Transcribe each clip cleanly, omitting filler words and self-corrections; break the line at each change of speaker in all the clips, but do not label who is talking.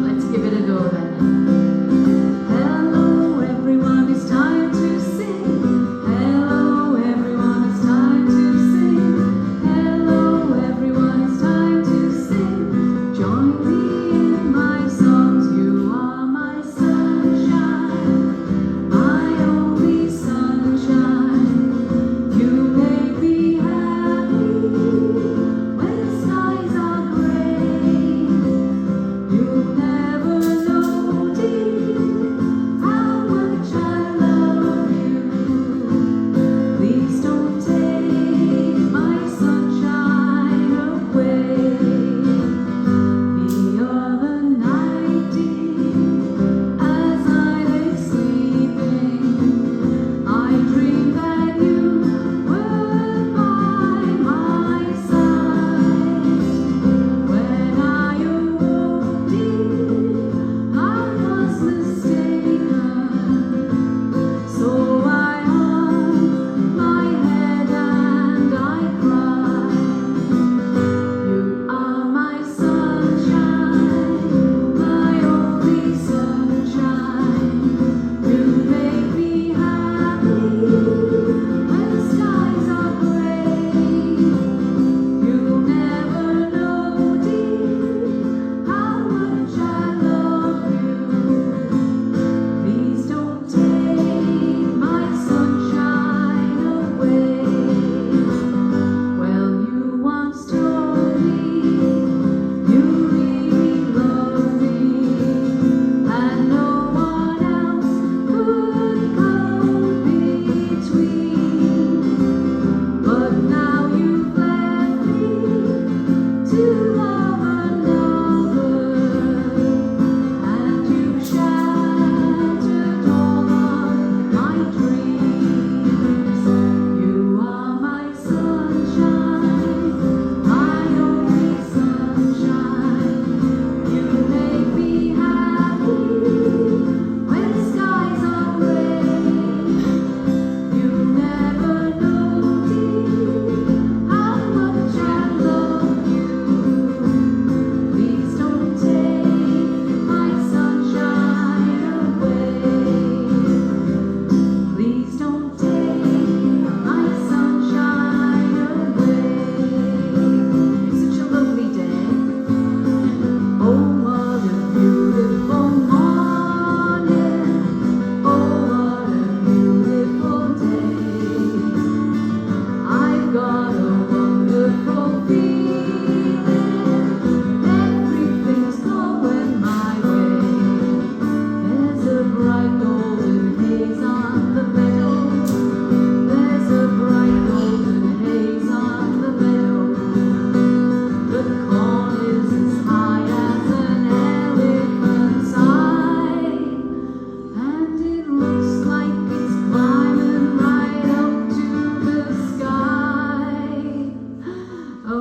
Let's give it a go then. Hello everyone, it's time to sing. Hello everyone, it's time to sing. Hello everyone, it's time to sing. Join me in my songs. You are my sunshine, my only sunshine. You make me happy when the skies are gray. You'll never know, dear, how much I love you. Please don't take my sunshine away. The other night, dear, as I lay sleeping, I dreamed that you were by my side. When I awoke, dear, I was mistaken. So I hung my head and I cried. You are my sunshine, my only sunshine. You make me happy when the skies are gray. You'll never know, dear, how much I love you. Please don't take my sunshine away. Well, you once told me you really love me, and no one else could come between. But now you've left me to love another, and you've shattered all of my dreams. You are my sunshine, my only sunshine. You make me happy when the skies are gray. You'll never know, dear, how much I love you. Please don't take my sunshine away. Please don't take my sunshine away. It's such a lovely day. Oh, what a beautiful morning. Oh, what a beautiful day. I've got a wonderful feeling. Everything's going my way. There's a bright golden haze on the meadow. There's a bright golden haze on the meadow. The corn is as high as an elephant's eye, and it looks like it's climbing right up to the sky. Oh,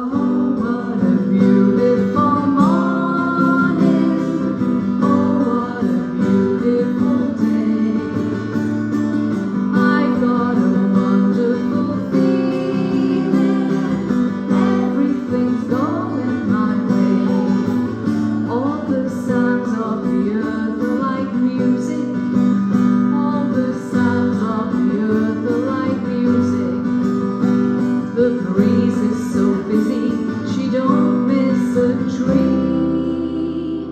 what a beautiful morning. Oh, what a beautiful day. I've got a wonderful feeling. Everything's going my way. All the sounds of the earth are like music. All the sounds of the earth are like music. The breeze is so busy, she don't miss a tree.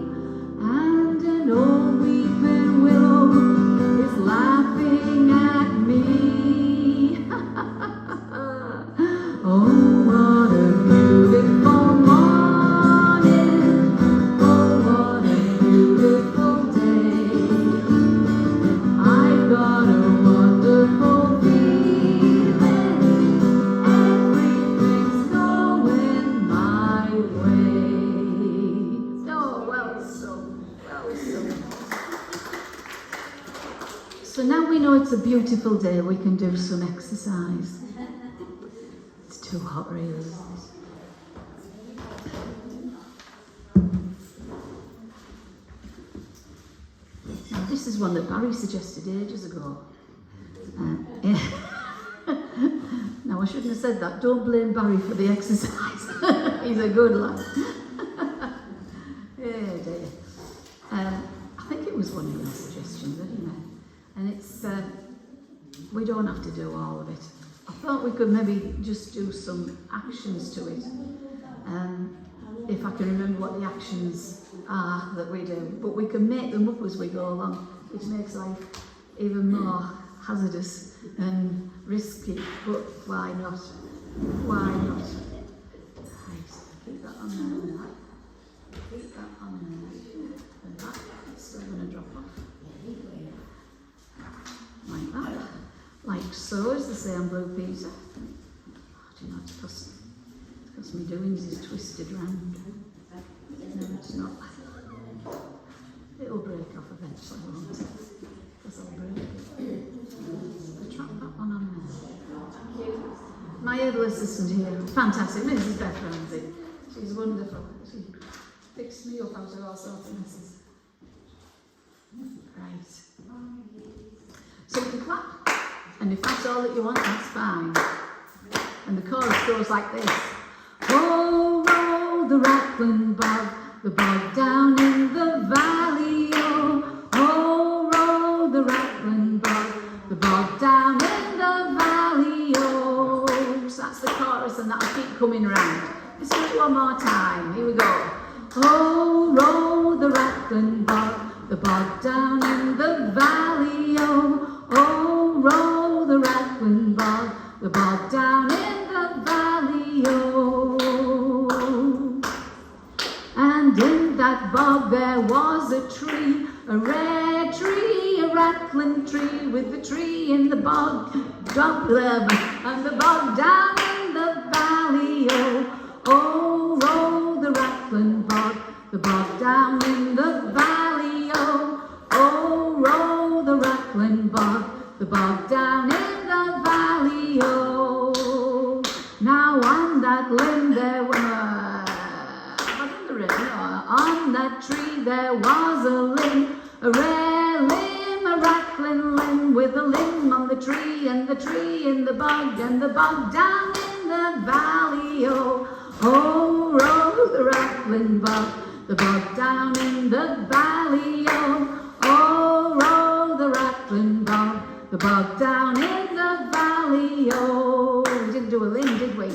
And an old weeping willow is laughing at me. Oh, what a beautiful morning. Oh, what a beautiful day. I've got a wonderful feeling. Everything's going my way. Oh, well, so. So now we know it's a beautiful day, we can do some exercise. It's too hot, really, isn't it? This is one that Barry suggested ages ago. Yeah. Now I shouldn't have said that. Don't blame Barry for the exercise. He's a good lad. Yeah, dear. I think it was one of your suggestions, isn't it? And it's, we don't have to do all of it. I thought we could maybe just do some actions to it. If I can remember what the actions are that we do. But we can make them up as we go along, which makes life even more hazardous and risky. But why not? Why not? Right, keep that on there and that. Keep that on there. And that, it's still going to drop off. Like that. Like so, as they say on Blue Peter. Oh, do you know, because my doings is twisted round. No, it's not. It'll break off eventually, won't it? Because I'll break it. I'll trap that one on there. My able assistant here, fantastic, Mrs. Beth Ramsey. She's wonderful. She picks me up out of all sorts of messes. Right. So you can clap. And if that's all that you want, that's fine. And the chorus goes like this. Oh, roll the rattling bog, the bog down in the valley, oh. Oh, roll the rattling bog, the bog down in the valley, oh. So that's the chorus and that'll keep coming round. Let's do it one more time. Here we go. Oh, roll the rattling bog, the bog down in the valley, oh. Oh, roll the rattling bog, the bog down in the valley, oh. And in that bog there was a tree, a rare tree, a rattling tree, with the tree in the bog, and the bog down in the valley, oh. Oh, roll the rattling bog, the bog down in the valley, oh. Oh, roll the rattling bog, the bog down in the valley, oh. Now on that limb there was, on that tree there was a limb, a rare limb, a rattling limb, with a limb on the tree, and the tree in the bog, and the bog down in the valley, oh. Oh, roll the rattling bog, the bog down in the valley, oh. Oh, roll the rattling bog, the bog down in the valley, oh. We didn't do a limb, did we?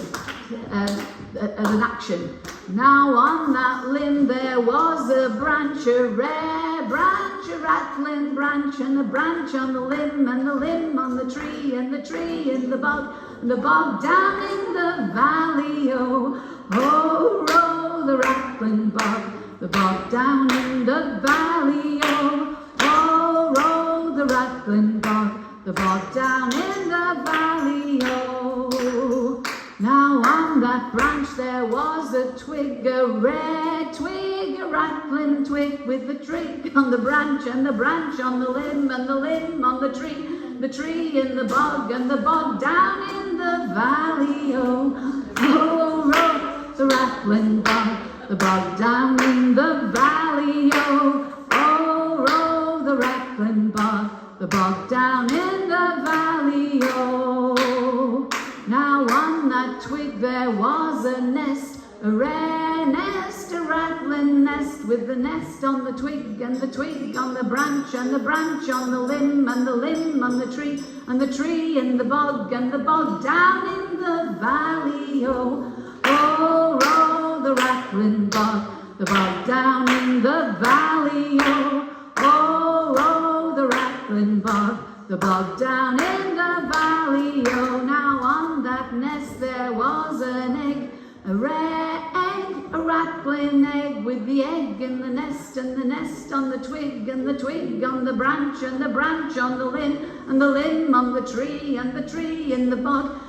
As an action. Now on that limb there was a branch, a rare branch, a rattling branch, and a branch on the limb, and the limb on the tree, and the tree in the bog, and the bog down in the valley, oh. Oh, roll the rattling bog, the bog down in the valley, oh. Oh, roll the rattling bog, the bog down in the valley, oh. Now on that branch there was a twig, a rare twig, a rattling twig, with the twig on the branch, and the branch on the limb, and the limb on the tree in the bog, and the bog down in the valley, oh. Oh, roll the rattling bog, the bog down in the valley, oh. Oh, roll the rattling bog, the bog down in the valley, oh. Now on that twig there was a nest, a rare nest, a rattling nest, with the nest on the twig, and the twig on the branch, and the branch on the limb, and the limb on the tree, and the tree in the bog, and the bog down in the valley, oh. Oh, roll the rattling bog, the bog down in the valley, oh. Oh, roll the rattling bog, the bog down in the valley, oh. Now on that nest there was an egg, a rare egg, a rattling egg, with the egg in the nest, and the nest on the twig, and the twig on the branch, and the branch on the limb, and the limb on the tree, and the tree in the bog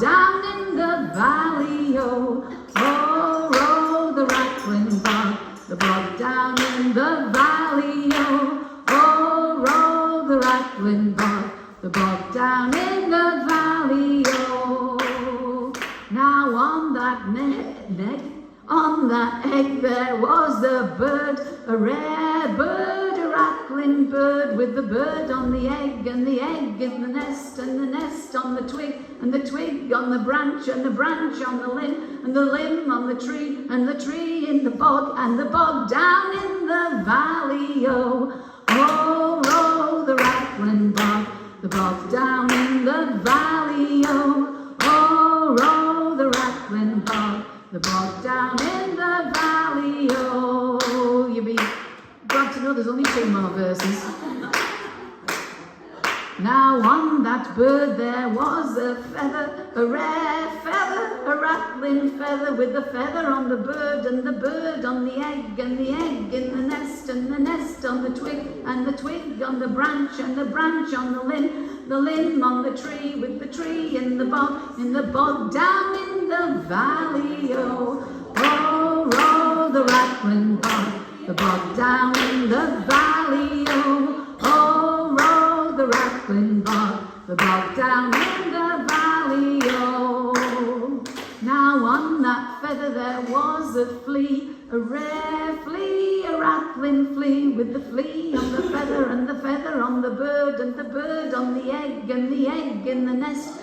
down in the valley, oh. Oh, roll the rattling bog, the bog down in the valley, oh. Oh, roll the rattling bog, the bog down in the valley, oh. Now on that on that egg there was a bird, a rare bird, a rattling rattling bird with the bird on the egg, and the egg in the nest, and the nest on the twig, and the twig on the branch, and the branch on the limb, and the limb on the tree, and the tree in the bog, and the bog down in the valley. Oh, oh, oh, the rattling bog, the bog down in the valley. Oh, oh, oh, the rattling bog, the bog down in the valley. Oh, you be glad to know there's only 2 more verses. Now on that bird there was a feather, a rare feather, a rattling feather, with the feather on the bird, and the bird on the egg, and the egg in the nest, and the nest on the twig, and the twig on the branch, and the branch on the limb on the tree, with the tree in the bog down in the valley. Oh, oh, oh, the rattling bog, the bog down in the valley. Oh, oh, oh, the rattling bog, the bog down in the valley. Oh, now on that feather there was a flea, a rare flea, a rattling flea, with the flea on the feather, and the feather on the bird, and the bird on the egg, and the egg in the nest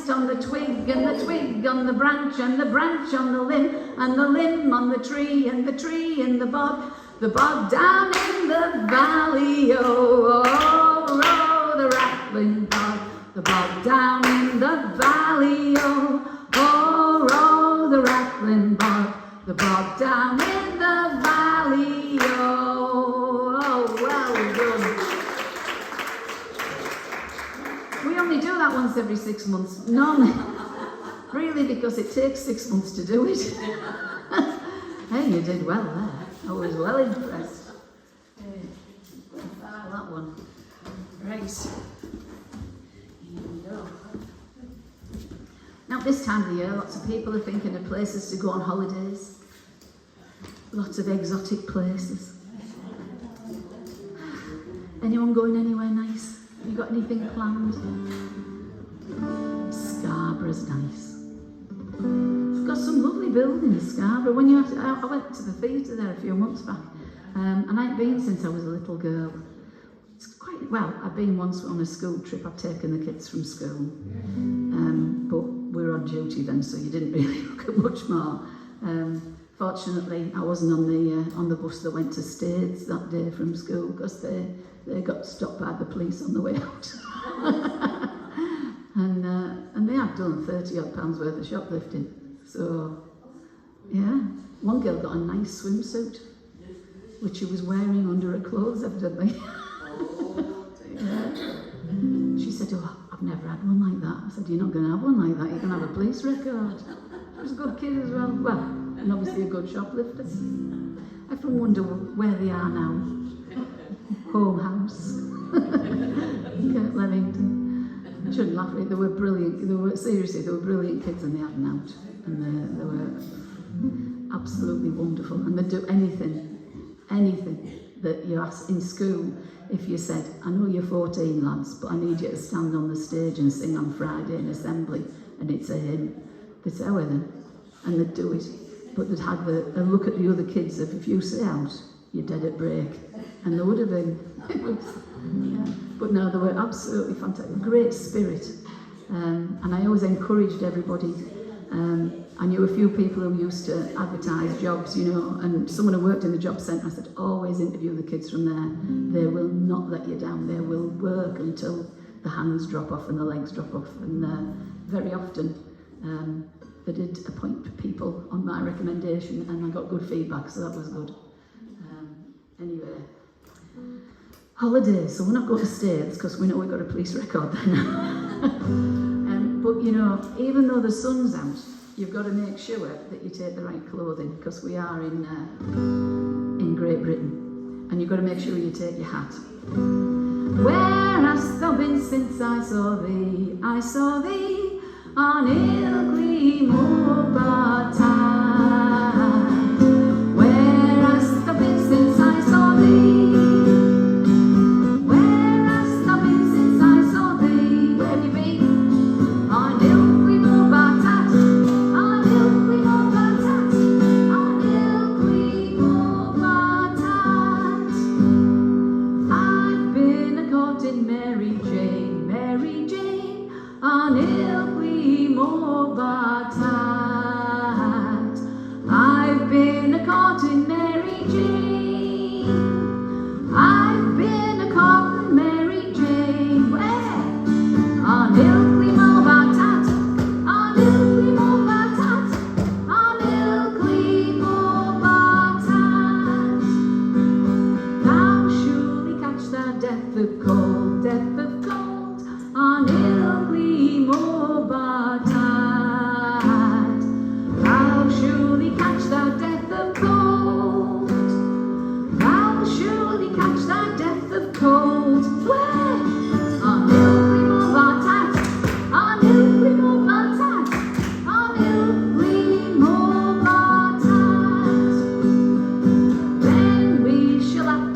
on the twig, and the twig on the branch, and the branch on the limb, and the limb on the tree, and the tree in the bog down in the valley. Oh, oh, oh, the rattling bog, the bog down in the valley. Oh, oh, oh, the rattling bog, the bog down in the valley. Oh, oh, well done. We only do that once every 6 months. Normally, really, because it takes 6 months to do it. Hey, you did well there. I was well impressed. Hey, that one. Right. Here we go. Now, this time of the year, lots of people are thinking of places to go on holidays. Lots of exotic places. Anyone going anywhere nice? Have you got anything planned? Scarborough's nice. It's got some lovely buildings, Scarborough. I went to the theatre there a few months back, and I ain't been since I was a little girl. It's quite, well, I've been once on a school trip. I've taken the kids from school, but we were on duty then, so you didn't really look at much more. Fortunately, I wasn't on the bus that went to States that day from school, because they got stopped by the police on the way out. And they had done £30-odd worth of shoplifting. So, yeah, one girl got a nice swimsuit, which she was wearing under her clothes, evidently. Yeah. She said, oh, I've never had one like that. I said, you're not going to have one like that, you're going to have a police record. She was a good kid as well. Well, and obviously a good shoplifter. I often wonder where they are now. Home house. Kurt Levington. I shouldn't laugh at it, they were brilliant. They were brilliant kids, and they had an out. And they were absolutely wonderful. And they'd do anything that you asked in school. If you said, I know you're 14 lads, but I need you to stand on the stage and sing on Friday in assembly, and it's a hymn. They'd say, oh, then. And they'd do it. But they'd have a look at the other kids of, if you say out, you're dead at break. And there would have been. Yeah. But no, they were absolutely fantastic. Great spirit. And I always encouraged everybody. I knew a few people who used to advertise jobs, you know, and someone who worked in the job centre, I said, always interview the kids from there. They will not let you down. They will work until the hands drop off and the legs drop off. And very often they did appoint people on my recommendation, and I got good feedback, so that was good. Anyway, holidays. So we're not going to States because we know we've got a police record there now. But you know, even though the sun's out, you've got to make sure that you take the right clothing, because we are in Great Britain, and you've got to make sure you take your hat. Where hast thou been since I saw thee? I saw thee on Ilkley Moor by tide. Where hast thou been since I saw thee? Where hast thou been since I saw thee? Where have you been? On Ilkley Moor by tide. On Ilkley Moor by tide. On Ilkley Moor by tide.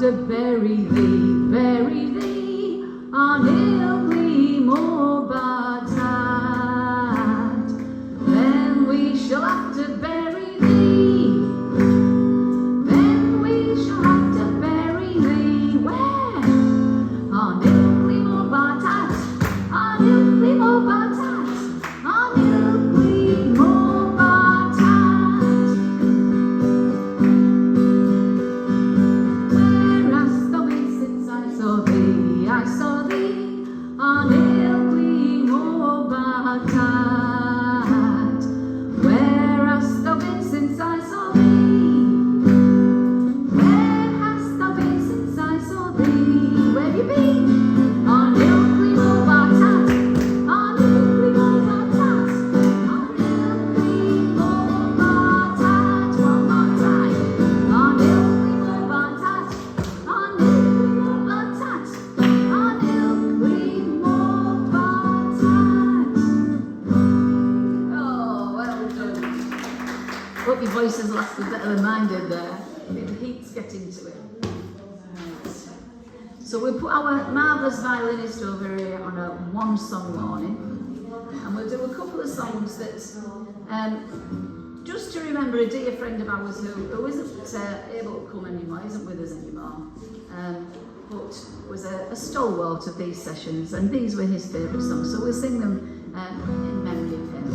to bury thee on Ilkley Moor Bartad. Then we shall have to bury thee. Then we shall have to bury thee. Where? On Ilkley Moor Bartad. On Ilkley Moor Bartad. On Ilkley Moor Bartad. Where hast thou been since I saw thee? I saw thee on Ilkley Moor Bartad. Where hast thou been since I saw thee? Where hast thou been since I saw thee? Where have you been? On Ilkley Moor Bartad. On Ilkley Moor Bartad. On Ilkley Moor Bartad. One more time. On Ilkley Moor Bartad. On Ilkley Moor Bartad. On Ilkley Moor Bartad. Oh, well done. Hope your voice has lasted better than mine did there. The heat's getting to it. So we put our marvellous violinist over here on a one-song warning, and we'll do a couple of songs that, just to remember a dear friend of ours who isn't able to come anymore, isn't with us anymore, but was a stalwart of these sessions, and these were his favourite songs, so we'll sing them in memory of him.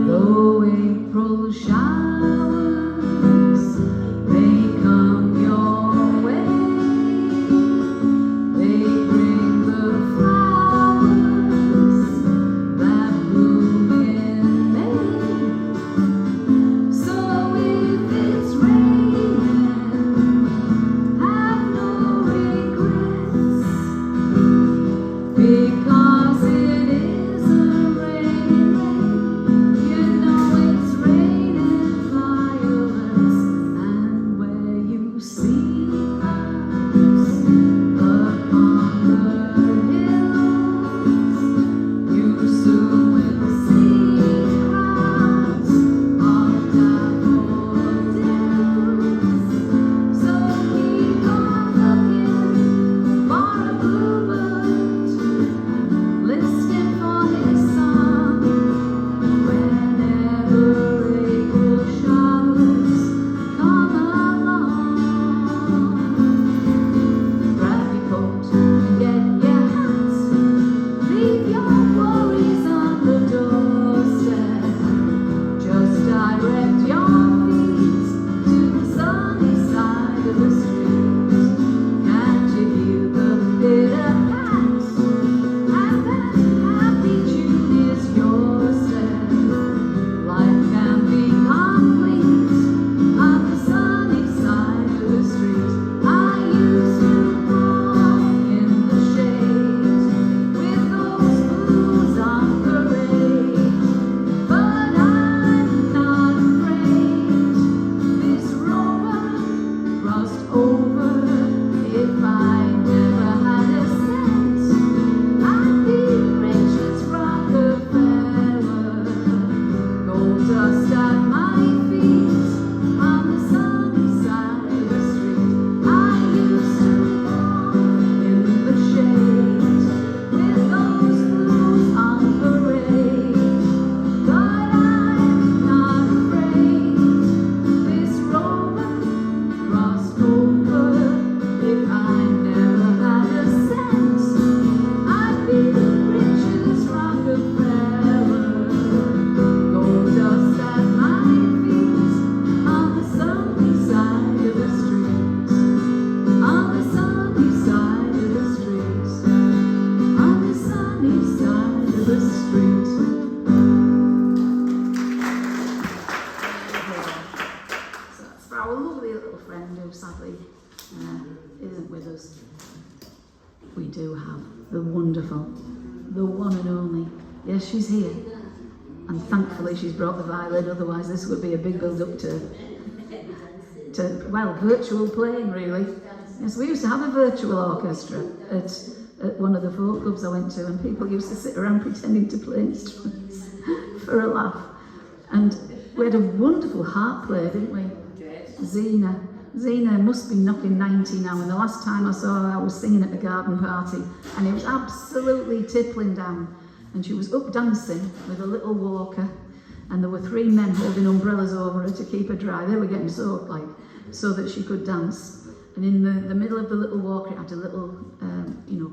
Though April showers may come your way, they bring the flowers that bloom in May. So if it's raining, have no regrets, because it isn't raining. You know it's raining violets, and where you see clouds upon the hills, you soon will see crowds of daffodils. So keep on looking for a bluebird, listening for his song. Whenever April showers come along, grab your coat and get your hat, leave your worries on the doorstep, just direct your feet to the sunny side of the street. Can't you hear the bitter cat? And that happy tune is your step. Life can be complete on the sunny side of the street. I used to walk in the shade with those blues on parade, but I'm not afraid. This rover crossed over. If I never had a cent, I'd be rich as Rockefeller. Gold dust at my feet on the sunny side of the street. I used to walk in the shade with those blues on parade, but I'm not afraid. This rover crossed over. If I never had a cent, I'd be rich as Rockefeller. Gold dust at my feet on the sunny side of the street. On the sunny side of the street. On the sunny side of the street. So that's for our lovely little friend who sadly isn't with us. We do have the wonderful, the one and only. Yes, she's here. And thankfully she's brought the violin, otherwise this would be a big build-up to well, virtual playing really. Yes, we used to have a virtual orchestra at one of the folk clubs I went to, and people used to sit around pretending to play instruments for a laugh.
And we had a wonderful harp player, didn't we? Zena. Zena must be knocking 90 now, and the last time I saw her I was singing at the garden party and it was absolutely tippling down, and she was up dancing with a little walker and there were 3 men holding umbrellas over her to keep her dry. They were getting soaked, like, so that she could dance. And in the middle of the little walker it had a little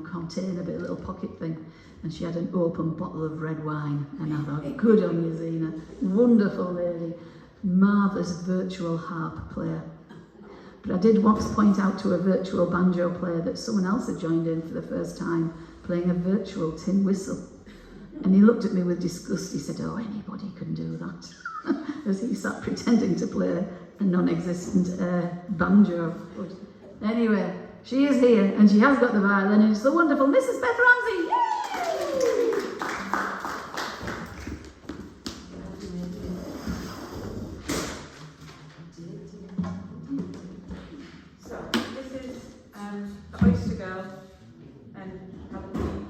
container, a little pocket thing, and she had an open bottle of red wine, and I thought, good on you, Zena, wonderful lady, marvellous virtual harp player. But I did once point out to a virtual banjo player that someone else had joined in for the first time playing a virtual tin whistle. And he looked at me with disgust. He said, oh, anybody can do that. As he sat pretending to play a non-existent banjo. But anyway, she is here and she has got the violin, and it's the wonderful Mrs. Beth Ramsey. Yay!
Oyster Girl and Halloween.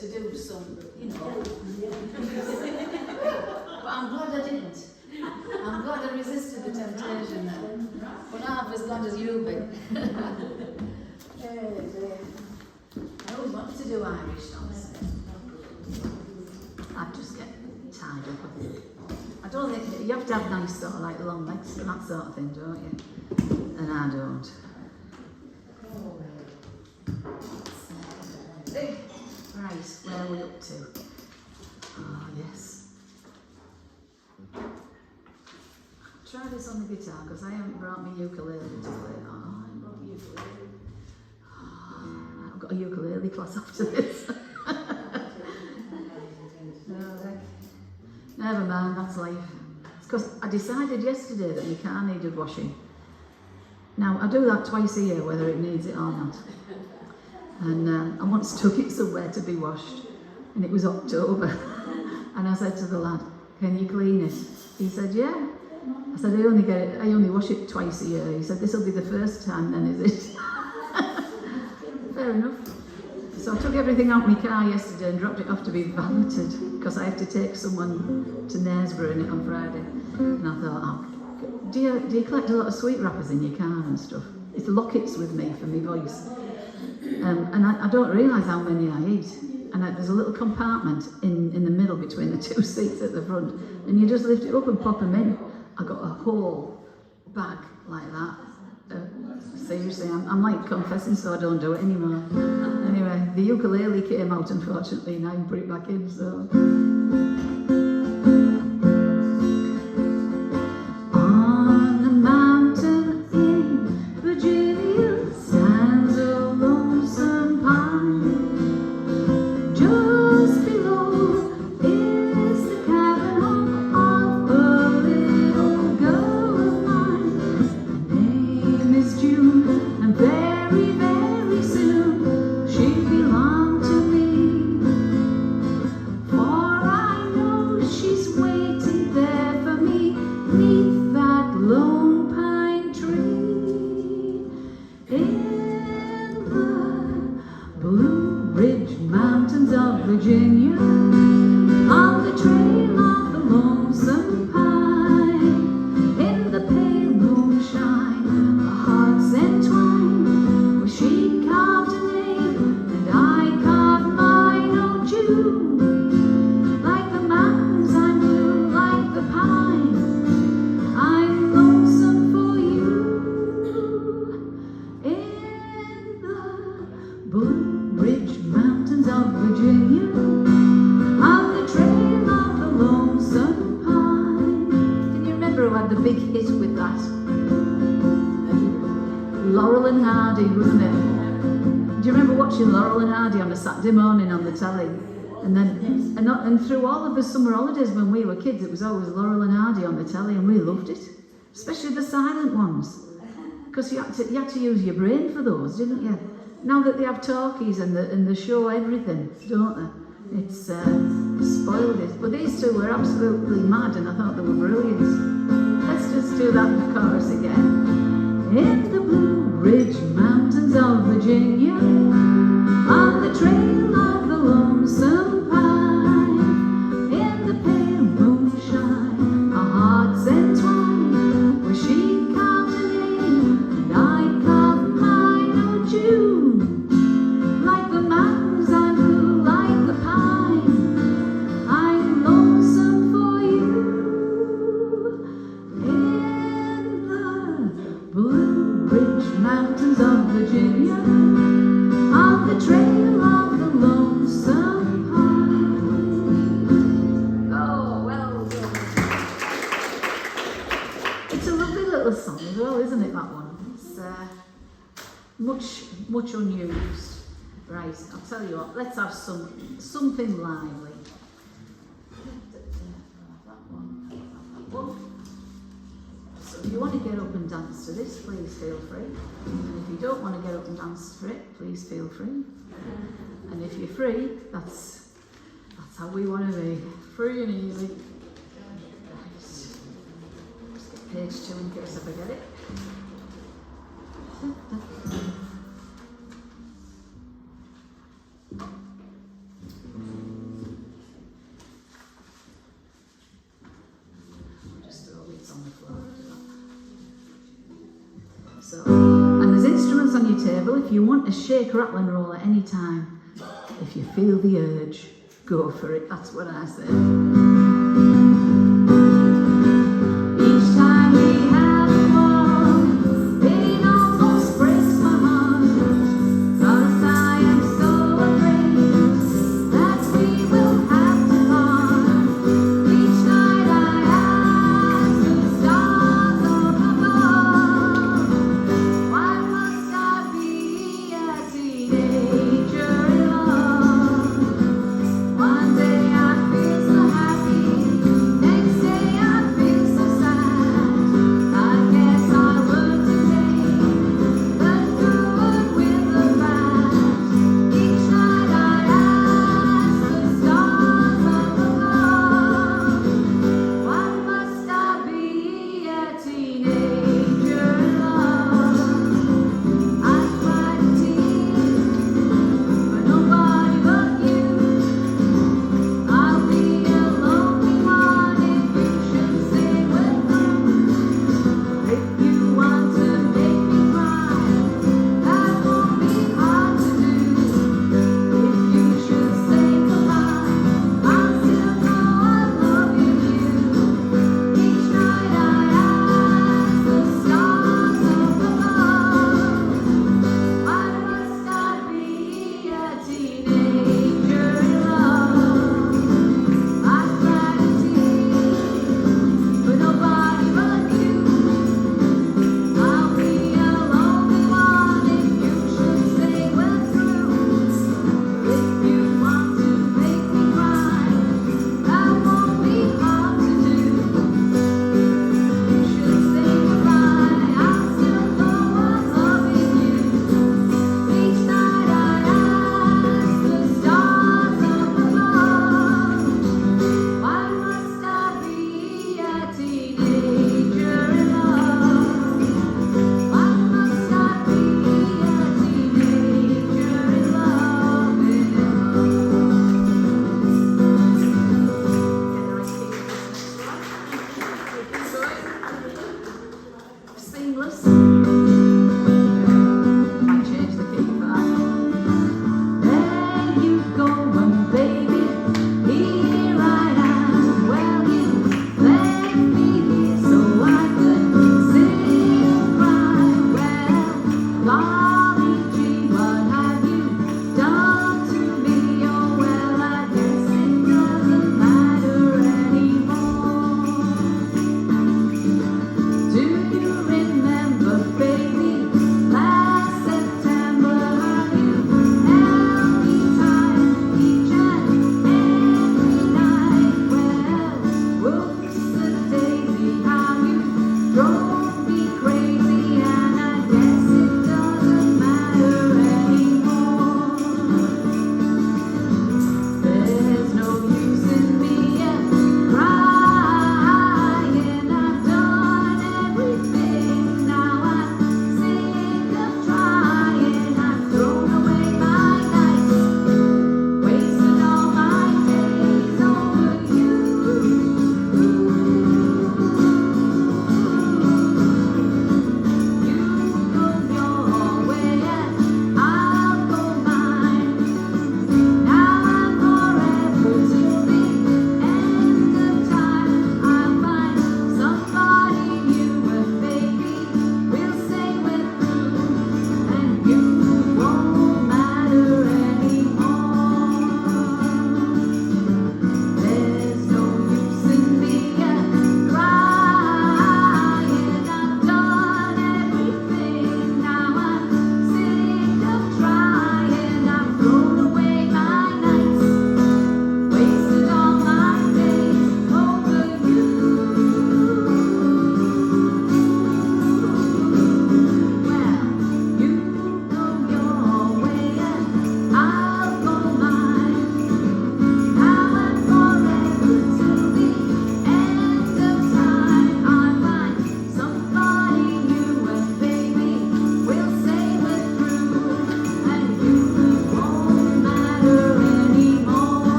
To do some, but I'm glad I didn't. I'm glad I resisted the temptation then. But not half as glad as you'll be. I always wanted to do Irish songs. I'd just get tied up, I think. I don't think, you have to have nice sort of like long legs and that sort of thing, don't you? And I don't. Right, where are we up to? Oh, yes. Try this on the guitar, because I haven't brought my ukulele to play. Oh, I love ukulele. Oh, I've got a ukulele class after this. Never mind, that's life. It's because I decided yesterday that my car needed washing. Now, I do that twice a year, whether it needs it or not. And I once took it somewhere to be washed, and it was October. And I said to the lad, can you clean it? He said, yeah. I said, I only wash it twice a year. He said, this will be the first time then, is it? Fair enough. So I took everything out of my car yesterday and dropped it off to be valeted, because I have to take someone to Knaresborough in it on Friday. And I thought, oh, do you collect a lot of sweet wrappers in your car and stuff? It's lockets with me for my voice. And I don't realise how many I eat. And there's a little compartment in the middle between the two seats at the front, and you just lift it up and pop them in. I got a whole bag like that. Seriously, I'm like confessing, so I don't do it anymore. Anyway, the ukulele came out, unfortunately, and I put it back in, so. On the mountain in Virginia stands a lonesome pine. Just below is the cabin home of a little girl of mine. Her name is June, and very, very soon she'll belong to me. For I know she's waiting there for me, 'neath that lone pine tree. In the Blue Ridge Mountains of Virginia, on the trail of the lonesome pine, in the pale moonshine, our hearts entwine, where she carved a name and I carved mine. Oh, June, like the mountains I'm blue, like the pine, I'm lonesome for you. In the Blue Ridge Mountains of Virginia, on the trail of the lonesome pine. Can you remember who had the big hit with that? Laurel and Hardy, wasn't it? Do you remember watching Laurel and Hardy on a Saturday morning on the telly? And through all of the summer holidays when we were kids, it was always Laurel and Hardy on the telly, and we loved it, especially the silent ones, because you had to use your brain for those, didn't you? Now that they have talkies and they show everything, don't they? It's spoiled it. But these two were absolutely mad, and I thought they were brilliant. Let's just do that chorus again. In the Blue Ridge Mountains of Virginia, on the trail of the lonesome pine, in the pale moonshine, our hearts entwine, where she carved a name and I carved mine. Oh, June, like the mountains I'm blue, like the pine, I'm lonesome for you. In the Blue Ridge Mountains of Virginia, on the trail of the lonesome pine. Oh, well done. It's a lovely little song as well, isn't it, that one? It's much unused. Right, I'll tell you what, let's have something lively. That one. So if you want to get up and dance to this, please feel free. And if you don't want to get up and dance to it, please feel free. And if you're free, that's how we want to be. Free and easy. Right. Just get page 2 in case I forget it. Just throw bits on the floor. So, and there's instruments on your table if you want to shake, rattle and roll at any time. If you feel the urge, go for it. That's what I say. Each time we have a quarrel, it almost breaks my heart, 'cause I am so afraid that we will have to part. Each night I ask the stars up above, why must I be a teenager in love? One day I feel so happy,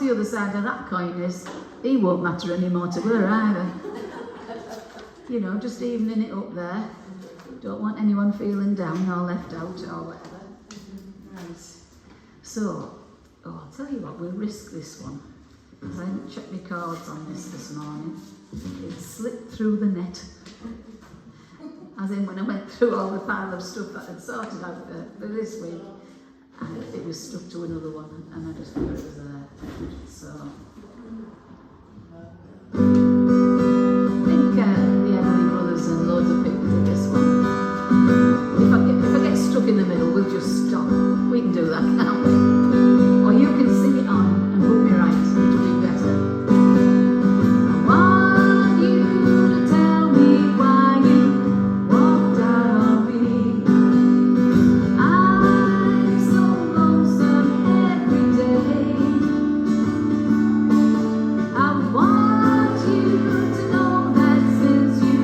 the other side of that coin is, he won't matter anymore to her either. You know, just evening it up there. Don't want anyone feeling down or left out or whatever. Right. So, I'll tell you what, we'll risk this one. I didn't check my cards on this morning. It slipped through the net. As in when I went through all the pile of stuff that I'd sorted out for this week, and it was stuck to another one, and I just thought it was there. So, I think the Everly Brothers and loads of people did this one. If I get stuck in the middle, we'll just stop. We can do that, can't we? Or you can sing it on and put me right, it'll be better. I want you to tell me why you walked out on me. I'm so lonesome every day. I want you to know that since you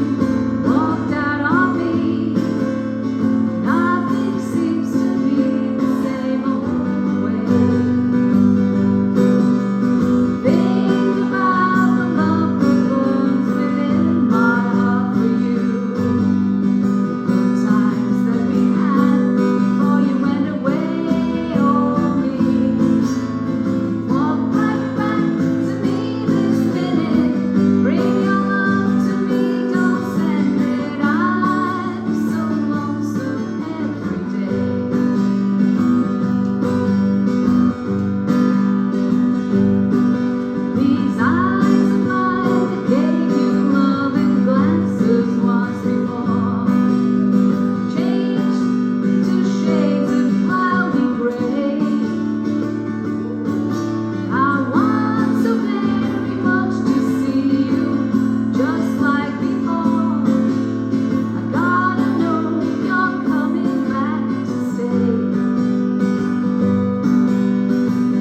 walked out on me, nothing seems to be the same old way. Think about the love that burns within my heart for you. The good times that we had before you went away, oh me. Walk right back to me this minute. Bring your love to me, don't send it. I'm so lonesome every day. These eyes of mine that gave you loving glances once before changed into shades of cloudy gray. I want so very much to see you just like before. I gotta know you're coming back to stay.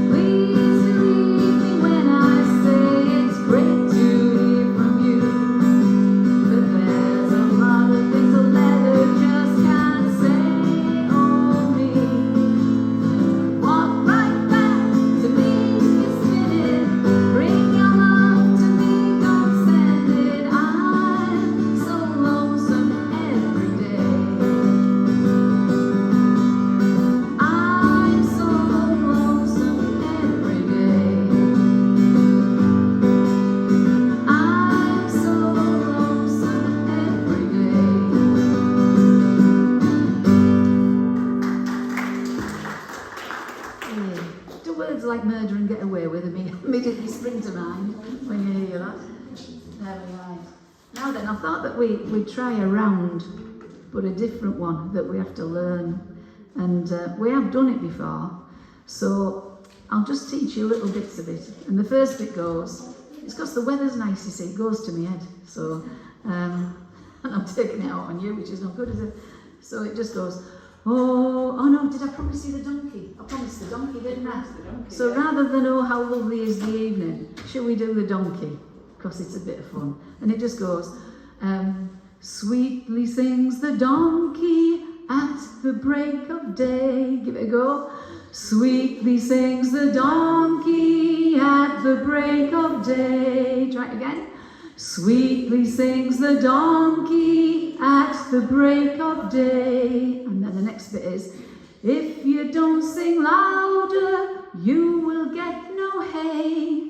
Please believe me when I say it's great to hear from you. But there's a lot of things a letter just can't say. Oh me, walk right back to me this minute. Bring your love to me, don't send it. I'm so lonesome every day. I'm so lonesome every day. I'm so lonesome every day. Yeah. Do words like murder and get away with immediately spring to mind when you hear that? There we are. Now then, I thought that we'd try a round, but a different one that we have to learn. And we have done it before, so I'll just teach you little bits of it. And the first bit goes, it's because the weather's nice, you see, it goes to my head. So, and I'm taking it out on you, which is not good, is it? So it just goes, oh no, did I promise you the donkey? I promised the donkey, didn't I? So rather than, oh, how lovely is the evening, shall we do the donkey? Because it's a bit of fun. And it just goes, sweetly sings the donkey at the break of day. Give it a go. Sweetly sings the donkey at the break of day. Try it again. Sweetly sings the donkey at the break of day. And then the next bit is, if you don't sing louder, you will get no hay.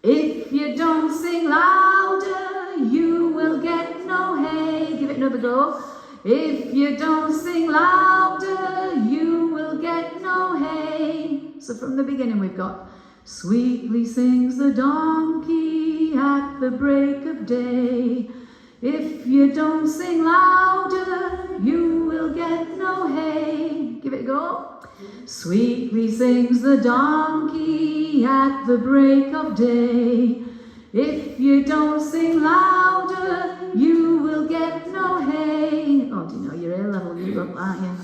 If you don't sing louder, you will get no hay. Give it another go. If you don't sing louder, you will get no hay. So from the beginning we've got, sweetly sings the donkey at the break of day. If you don't sing louder, you will get no hay. Give it a go. Sweetly sings the donkey at the break of day. If you don't sing louder, you will get no hay. Oh, do you know your A level? You got that, yeah.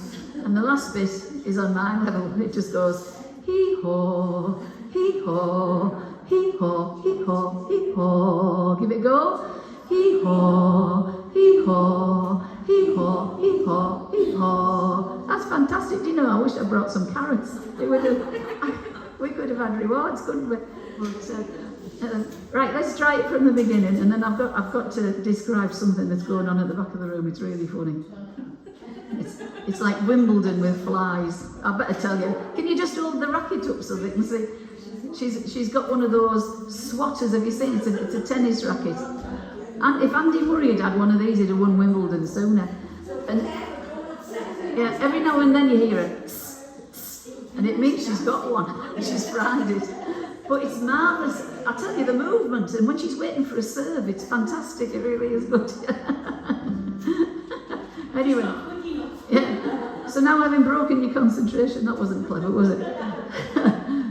And the last bit is on my level. It just goes, hee-haw, hee-haw, hee-haw, hee-haw, hee-haw. Give it a go. Hee-haw, hee-haw, hee-haw, hee-haw, hee-haw. That's fantastic. Do you know, I wish I brought some carrots. It would have, We could have had rewards, couldn't we? But, right, let's try it from the beginning, and then I've got to describe something that's going on at the back of the room. It's really funny. It's like Wimbledon with flies. I better tell you. Can you just hold the racket up so they can see? She's got one of those swatters. Have you seen it? It's a tennis racket. And if Andy Murray had one of these, he'd have won Wimbledon sooner. And yeah, every now and then you hear it, and it means she's got one. She's fried it. But it's marvellous. I tell you, the movement, and when she's waiting for a serve, it's fantastic. It really is good. Anyway, yeah. So now, having broken your concentration, that wasn't clever, was it?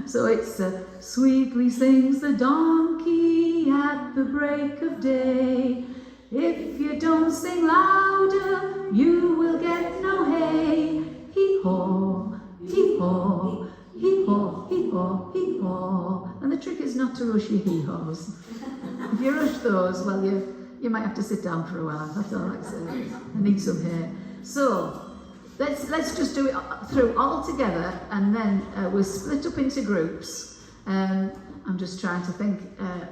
So it's sweetly sings the donkey at the break of day. If you don't sing louder, you will get no hay. Hee-haw, hee-haw, hee-haw, hee-haw, hee-haw. And the trick is not to rush your hee-haws. If you rush those, well, you might have to sit down for a while. That's all I say. I need some hair. So let's just do it through all together, and then we'll split up into groups. I'm just trying to think.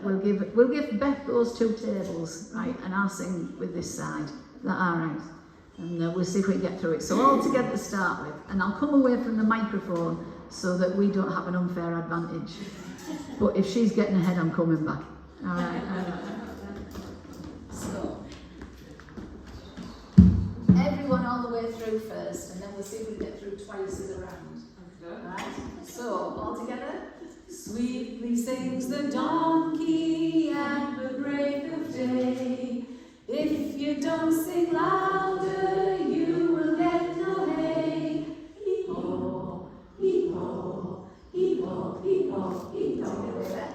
We'll give Beth those two tables, right? And I'll sing with this side. Is that all right? And we'll see if we can get through it. So all together to start with, and I'll come away from the microphone so that we don't have an unfair advantage. But if she's getting ahead, I'm coming back. All right. So everyone all the way through first, and then we'll see if we can get through twice as a round. Right? So all together. Sweetly sings the donkey at the break of day. If you don't sing louder, you will get no hay. Hee-haw, hee-haw, hee-haw, hee-haw, hee-haw.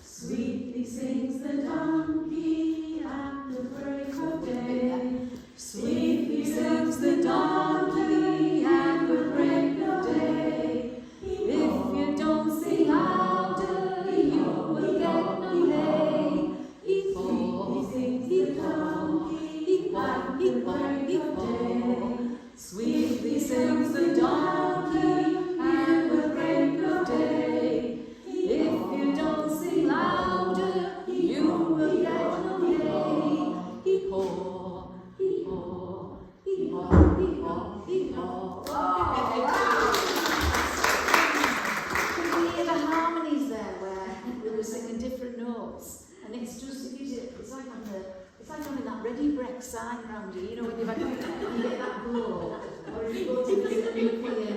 Sweetly sings the donkey at the break of day. Sweetly sings the donkey at the break of day. If you don't sing louder, you will get no hay. Hee-haw, sings the donkey, hee-haw, hee-haw, hee-haw. Sweetly sings the donkey at the break of day. If you don't sing louder, you will get no hay. Hee-haw, hee-haw, hee-haw, hee-haw, hee-haw. Wow! Can you hear the harmonies there where we were singing different notes? And it's just, it's like having that ready break sign round you, you know, when you get that glow. Or if you go to the nuclear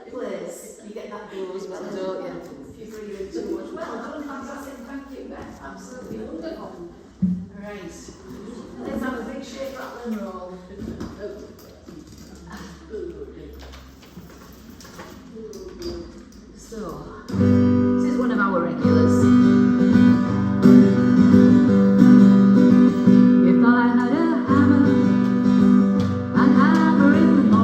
place, you get that glow as well, don't you? If you breathe in too much. Well done, fantastic, thank you, Beth. Absolutely wonderful. Right. Let's have a big shake, rattle and roll. So, this is one of our regulars. If I had a hammer, I'd hammer in the morning.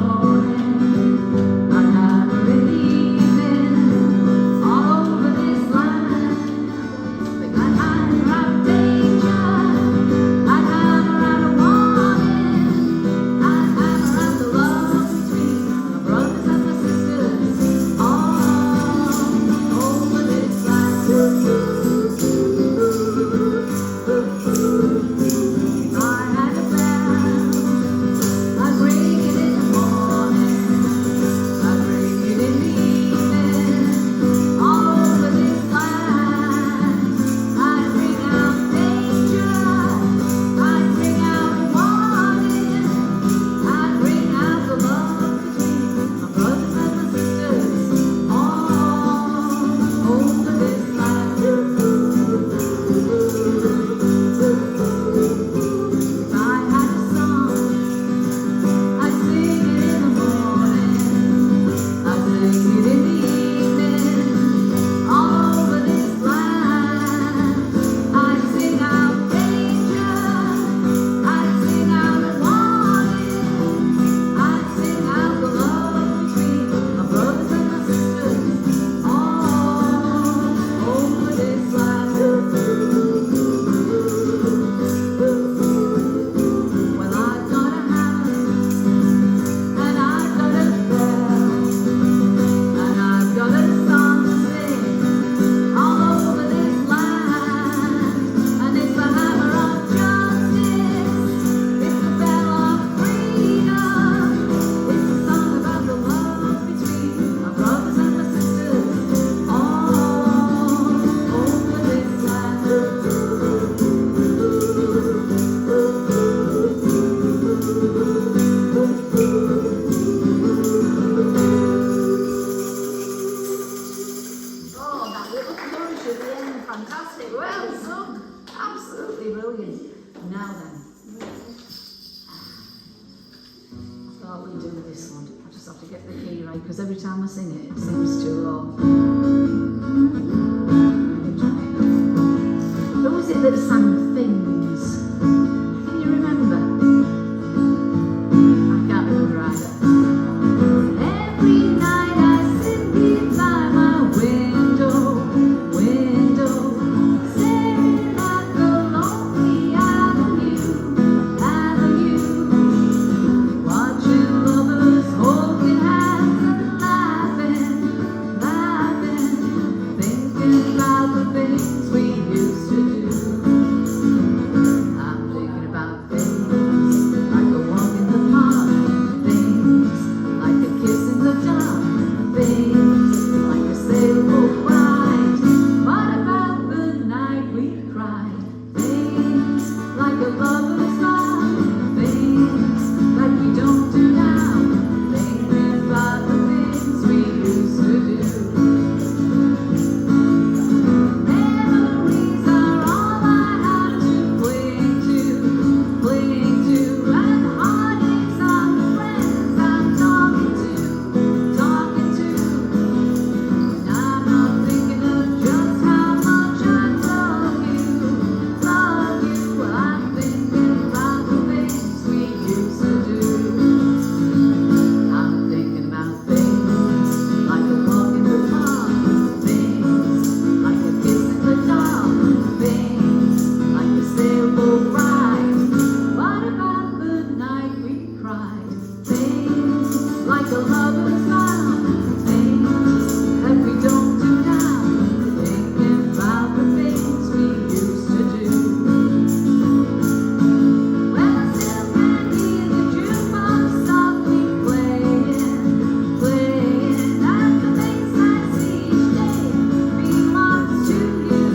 have to get the key right because every time I sing it, it seems too low. Who was it that sang Things? Can you remember? I can't remember either. Every night I sit by my window, staring at the lonely avenue, watching lovers holding hands and laughing, thinking about the things we used to do. I'm thinking about things like a walk in the park, things like a kiss in the dark, things like a sailboat ride. What about the night we cried? Things like a lover's vow, things like we don't do now, thinking about the things we used to do. Memories are all I have to cling to, and heartaches are the friends I'm talking to. And I'm not thinking of just how much I love you. I'm thinking about the things we used to do. I'm thinking about things like a walk in the park, things like a kiss in the dark, things like a sailboat ride. What about the night we cried? Things like a lover's vow, things that we don't do now, thinking about the things we used to do. Well, I still can hear the jukebox softly playing, and the bass I see each day belongs to you.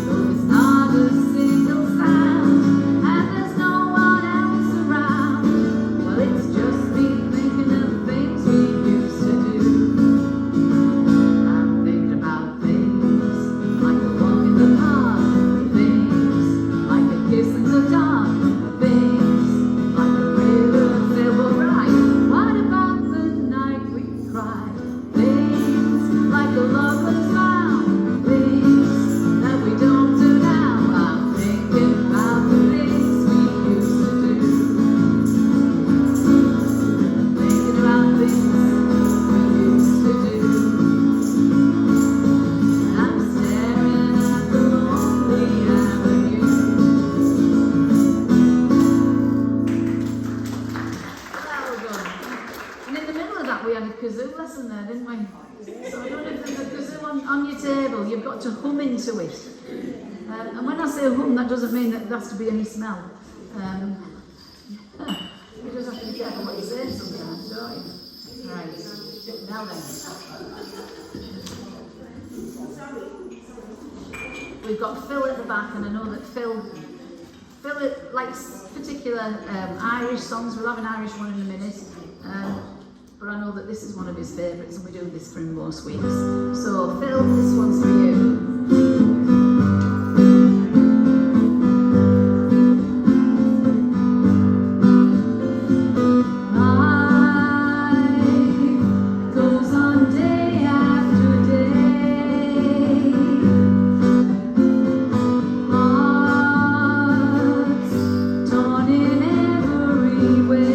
Though it's not a single sound, and there's no one else around. Well, it's just me thinking of things we used to do. I'm thinking about things like a walk in the park, things like a kiss in the dark, things like a river sailboat ride. What about the night we cried? Things like a lover's vow, things that we don't do now. I'm thinking about the things we used to do. Thinking about things we used to do. I'm staring at the lonely avenue. That was good. And in the middle of that, we had a kazoo lesson there, didn't we? So I don't know if there's a kazoo on your table. You've got to hum into it. And when I say hum, that doesn't mean that there has to be any smell. You just have to be careful what you say sometimes, don't you? Right. Now then. We've got Phil at the back, and I know that Phil likes particular Irish songs. We'll have an Irish one in a minute. But I know that this is one of his favourites, and we do this for him most weeks. So, Phil, this one's for you. Life goes on day after day. Hearts torn in every way.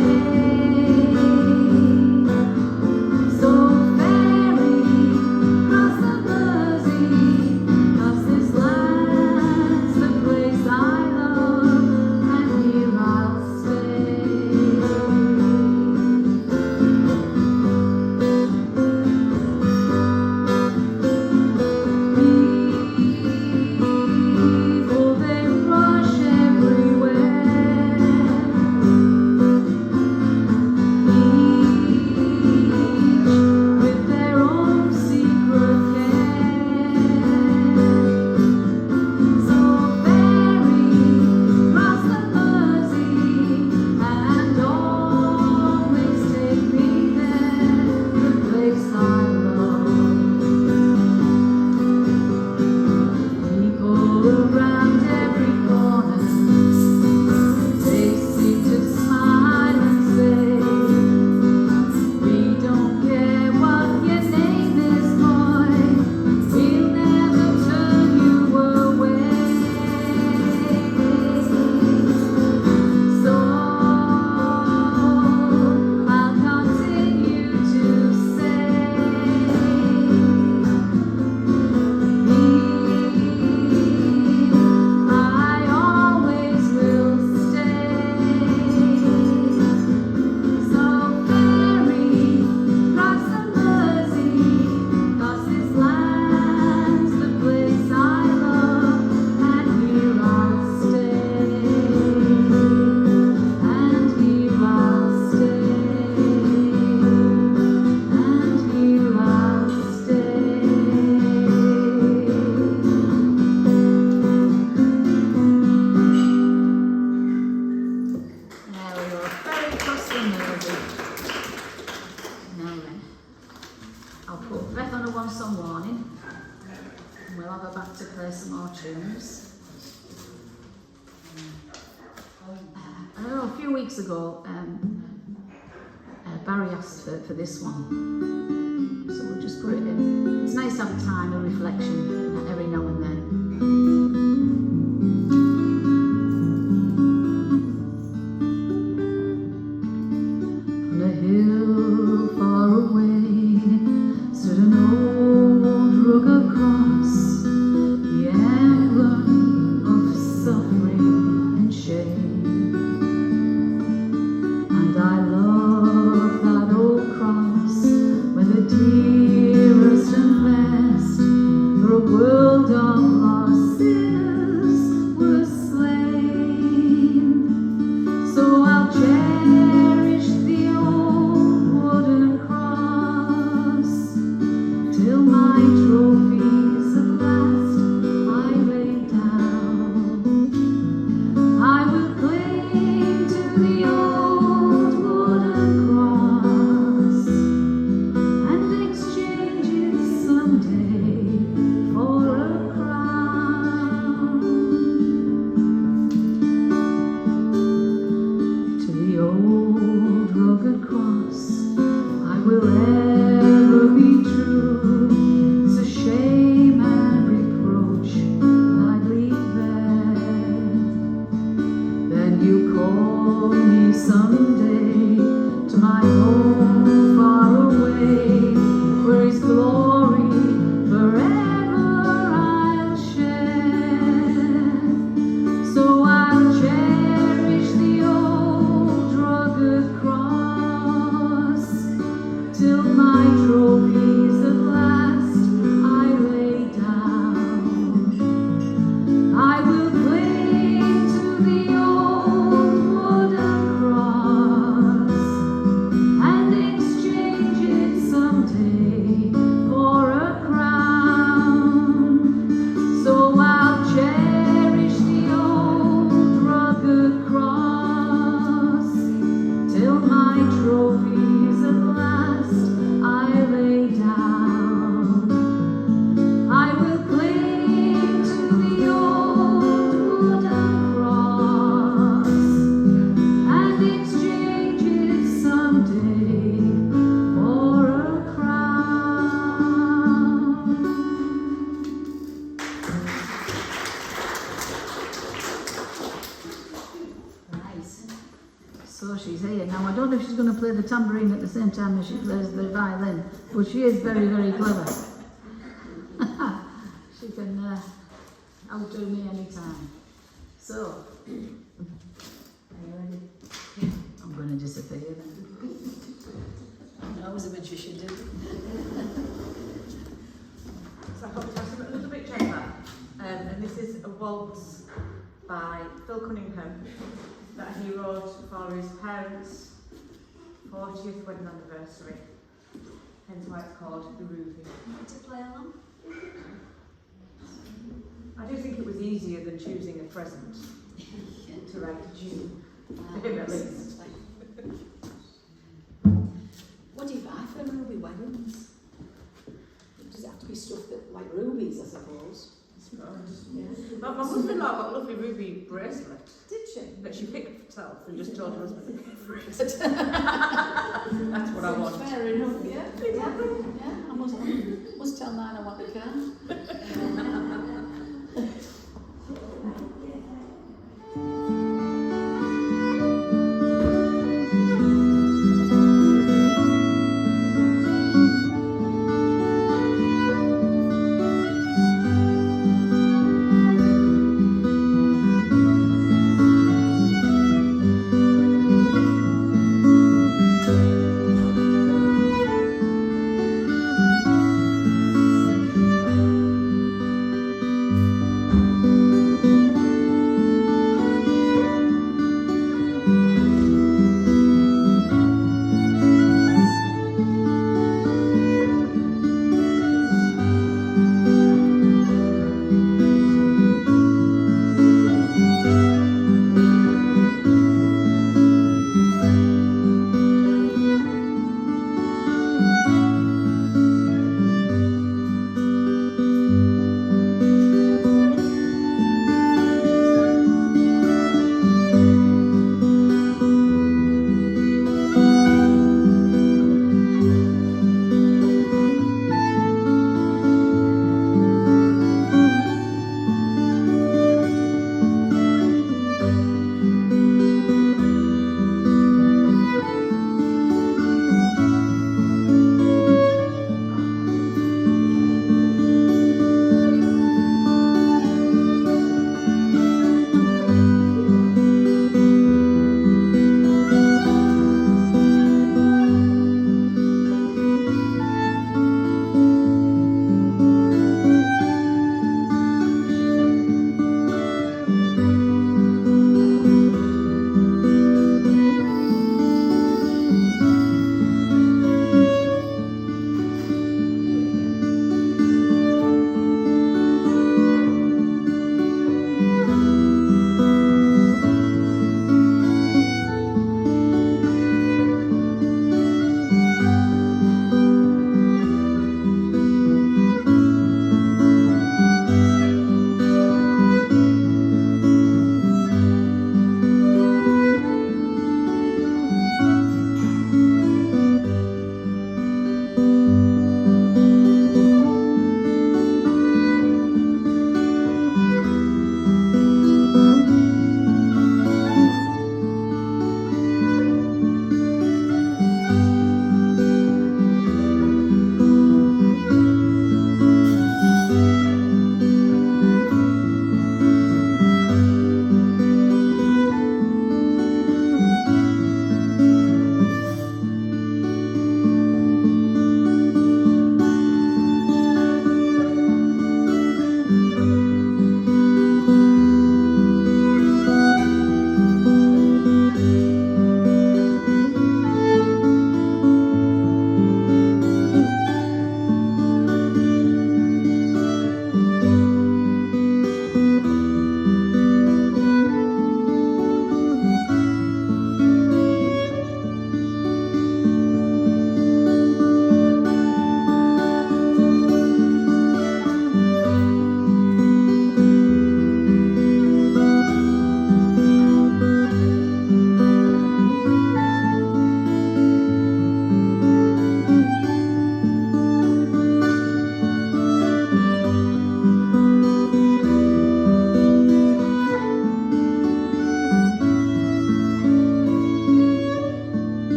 So ferry across the Mersey. song warning. And we'll have her back to play some more tunes. I know a few weeks ago, Barry asked for this one. So we'll just put it in. It's nice to have a time of reflection every now and then. On a hill far away stood an old rugged cross, the emblem of suffering and shame. And I love that old cross where the dearest and best for a world of lost sinners were slain. So I'll cherish the old wooden cross till my trophies at last I lay down. I will cling to the old wooden cross and exchange it someday for a crown. To the old rugged cross I will ever be true. It's a shame and reproach that I leave there. Then you call me someday to my home far away, where His glory forever I'll share. So I'll cherish the old rugged cross till my trophies at last I lay down. I will cling to the old wooden cross and exchange it someday for a crown. So I'll cherish the old rugged cross till my trophies at last I lay down. I will cling to the old wooden cross and exchange it someday for a crown. Nice. So she's here. Now I don't know if she's going to play the tambourine at the same time as she plays the violin, but she is very, very clever. She can outdo me anytime. So, are you ready? I'm going to disappear then. I was a magician, didn't
So I hope it's a little bit gentler. And this is a waltz by Phil Cunningham that he wrote for his parents' 40th wedding anniversary. Hence why it's called The Ruby.
Want to play along?
I do think it was easier than choosing a present to write a tune. For him at least.
What do you buy for ruby weddings? Does it have to be stuff that, like rubies, I suppose?
Yeah. My mother-in-law got a lovely ruby bracelet
Did she?
that she picked herself and just told her husband to pay for it. That's what I want.
Fair enough, yeah. Exactly. Yeah, I must tell Nine I want the car.
I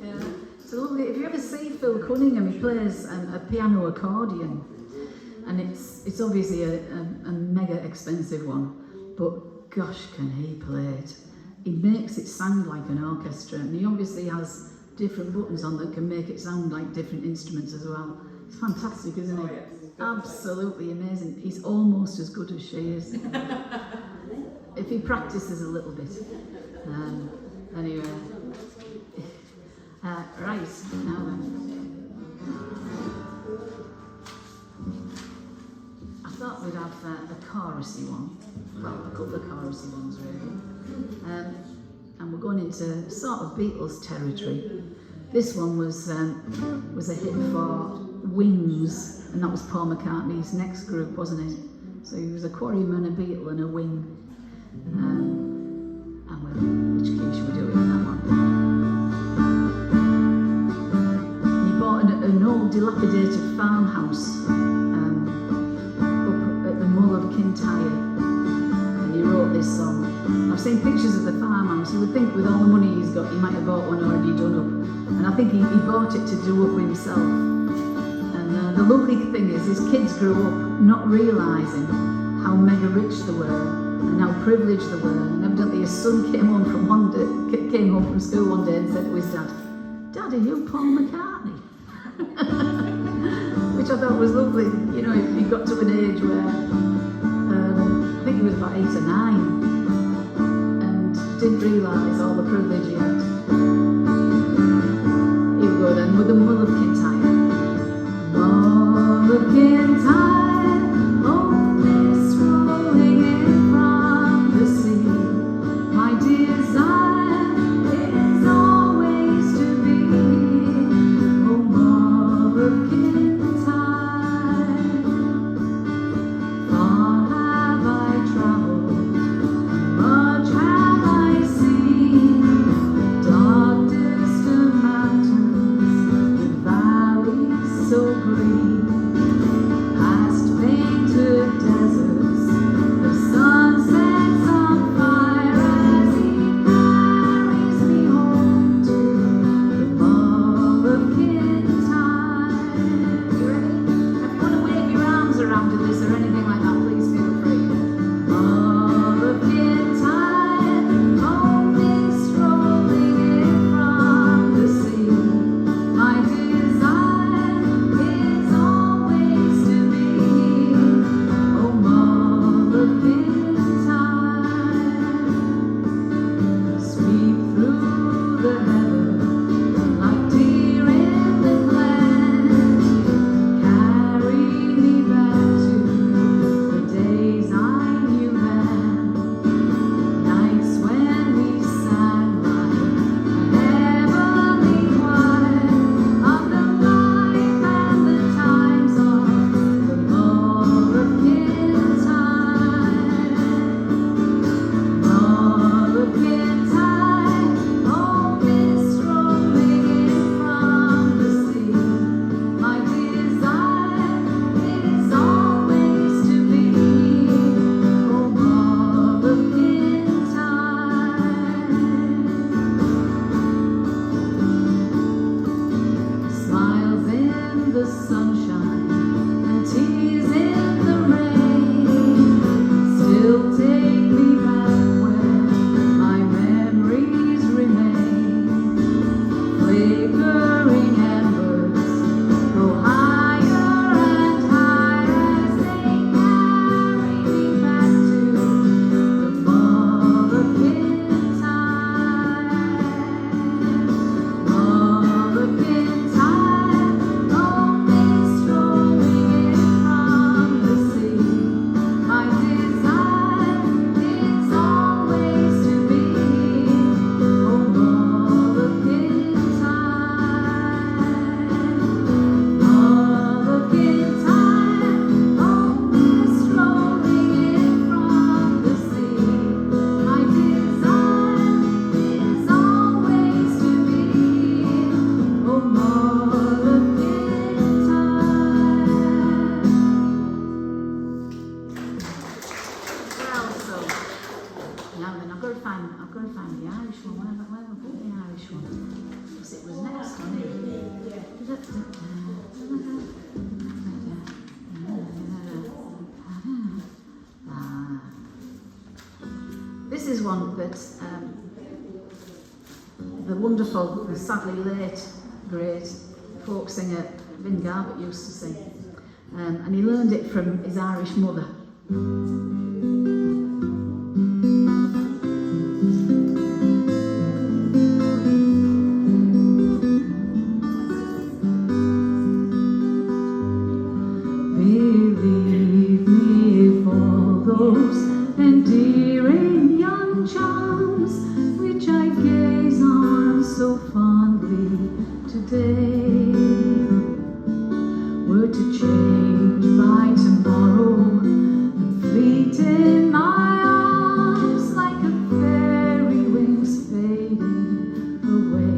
Yeah. So lovely. If you ever see Phil Cunningham, he plays a piano accordion, and it's obviously a mega expensive one, but gosh, can he play it? He makes it sound like an orchestra, and he obviously has different buttons on that can make it sound like different instruments as well. It's fantastic, isn't it? Absolutely amazing. He's almost as good as she is. If he practices a little bit. Anyway. Right, now then. I thought we'd have a chorusy one. Well, a couple of chorusy ones really. And we're going into sort of Beatles territory. This one was a hit for Wings, and that was Paul McCartney's next group, wasn't it? So he was a Quarryman, a Beatle and a Wing. And which key should we do it in that one? He bought an old dilapidated farmhouse up at the Mull of Kintyre, and he wrote this song. I've seen pictures of the farmhouse. You would think with all the money he's got, he might have bought one already done up. And I think he bought it to do up himself. And the lovely thing is, his kids grew up not realising how mega rich they were and how privileged they were. And evidently his son came home from school one day and said to his dad, "Dad, are you Paul McCartney?" Which I thought was lovely. You know, he got to an age where I think he was about 8 or 9 and didn't realise all the privilege he had. Here we go then with the Mull of Kintyre. Mull of Kintyre, oh mist rolling in from the sea. My desire is always to be, oh Mull of Kintyre. Far have I travelled, much have I seen, dark distant mountains, with valleys so green. I Now then, I've got to find the Irish one. Where have I put the Irish one? Because it was next one. This is one that the wonderful, the sadly late, great folk singer Vin Garbutt used to sing. And he learned it from his Irish mother. Believe me, for those endearing young charms which I gaze on so fondly today were to change by tomorrow and fleet in my arms like a fairy wings fading away.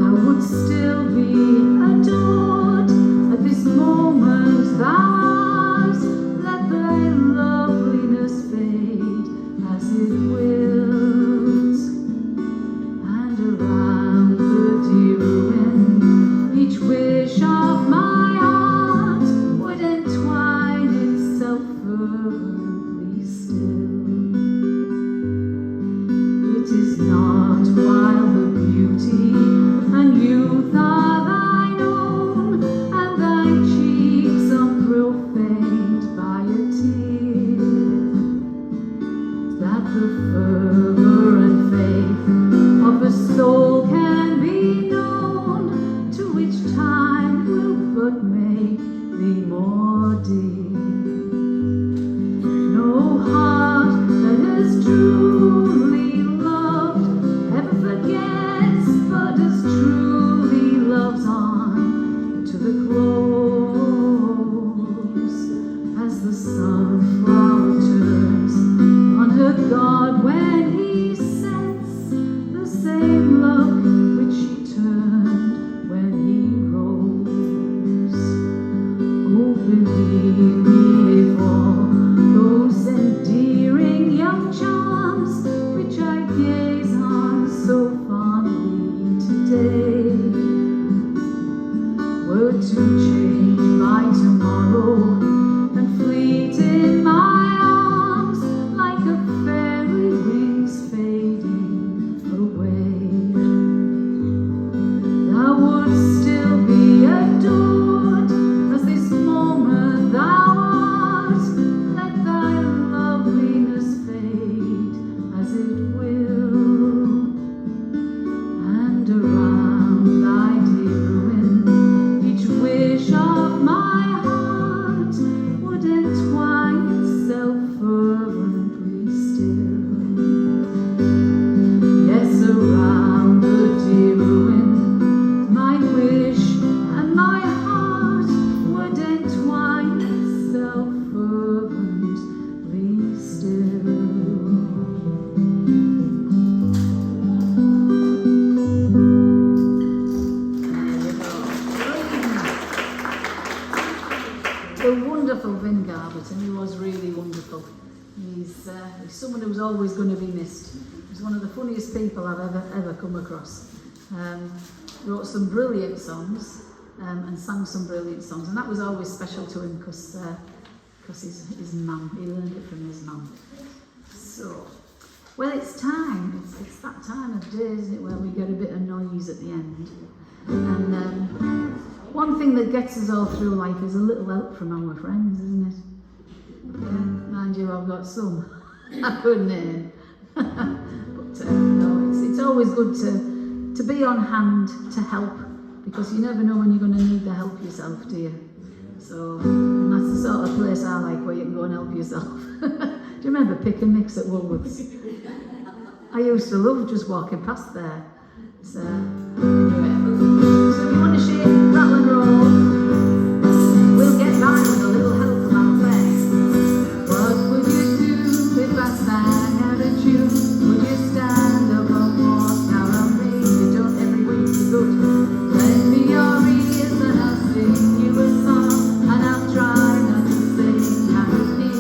I would still be adored at this moment thou art. Let thy loveliness fade as it wills, and around the dear ruin each wish of my heart would entwine itself fervently still. It is not while the beauty and youth are thine own, and thy cheeks unprofaned by a tear, that the fervour and faith of a soul can be known, to which time will but make thee more dear. No heart that has truly loved ever forgets, but as truly loves on to the close, as the sunflower turns on her God when he sets, the same look which she turned when he rose. Oh, believe me, for those endearing young charms which I gaze on so fondly today were to change by tomorrow and fleet in my arms like a fairy wings fading away. Thou wouldst still be adored as this moment thou art. Let thy loveliness fade as it will, and around thy dear ruin each wish of my heart would entwine itself fervently still. Yes, around the dear ruin my wish and my heart would entwine itself fervently still. The wonderful Vin Garbutt, and he was really wonderful. He's someone who's always going to be missed. He's one of the funniest people I've ever come across. Wrote some brilliant songs and sang some brilliant songs, and that was always special to him because his mum, he learned it from his mum. So, well, it's time. It's that time of day, isn't it, where we get a bit of noise at the end. And one thing that gets us all through life is a little help from our friends, isn't it? Mind you, I've got some. I couldn't name. But no, it's always good to be on hand to help, because you never know when you're going to need the help yourself, do you? So, and that's the sort of place I like, where you can go and help yourself. Do you remember Pick and Mix at Woolworths? I used to love just walking past there. So, anyway. So if you want to shake, rattle and roll, we'll get by with a little help from our friends. What would you do if I sang out a tune? Would you stand up or walk down on me? You don't every week be good. Lend me your ears and I'll sing you a song, and I'll try not to sing out of key.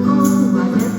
Oh, I guess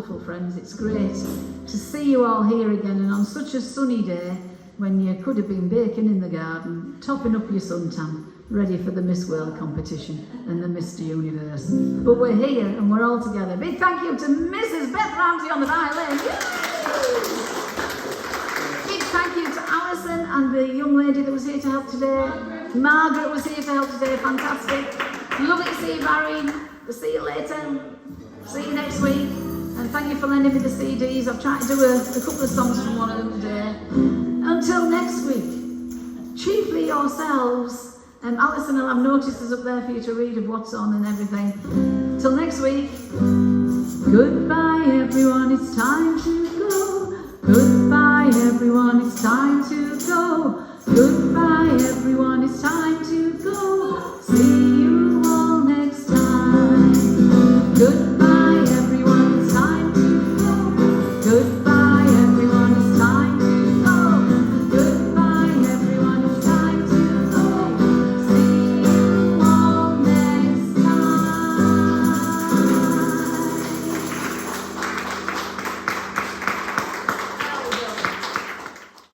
wonderful, friends. It's great to see you all here again, and on such a sunny day when you could have been baking in the garden, topping up your suntan, ready for the Miss World competition and the Mr. Universe. But we're here and we're all together. Big thank you to Mrs. Beth Ramsey on the violin. Big thank you to Alison and the young lady that was here to help today. Margaret was here to help today. Fantastic. Lovely to see you, Barry. We'll see you later. See you next week. And thank you for lending me the CDs. I've tried to do a couple of songs from one of them today. Until next week, chiefly yourselves. Alison will have notices up there for you to read of what's on and everything. Till next week. Goodbye everyone, it's time to go. Goodbye everyone, it's time to go. Goodbye everyone, it's time to go.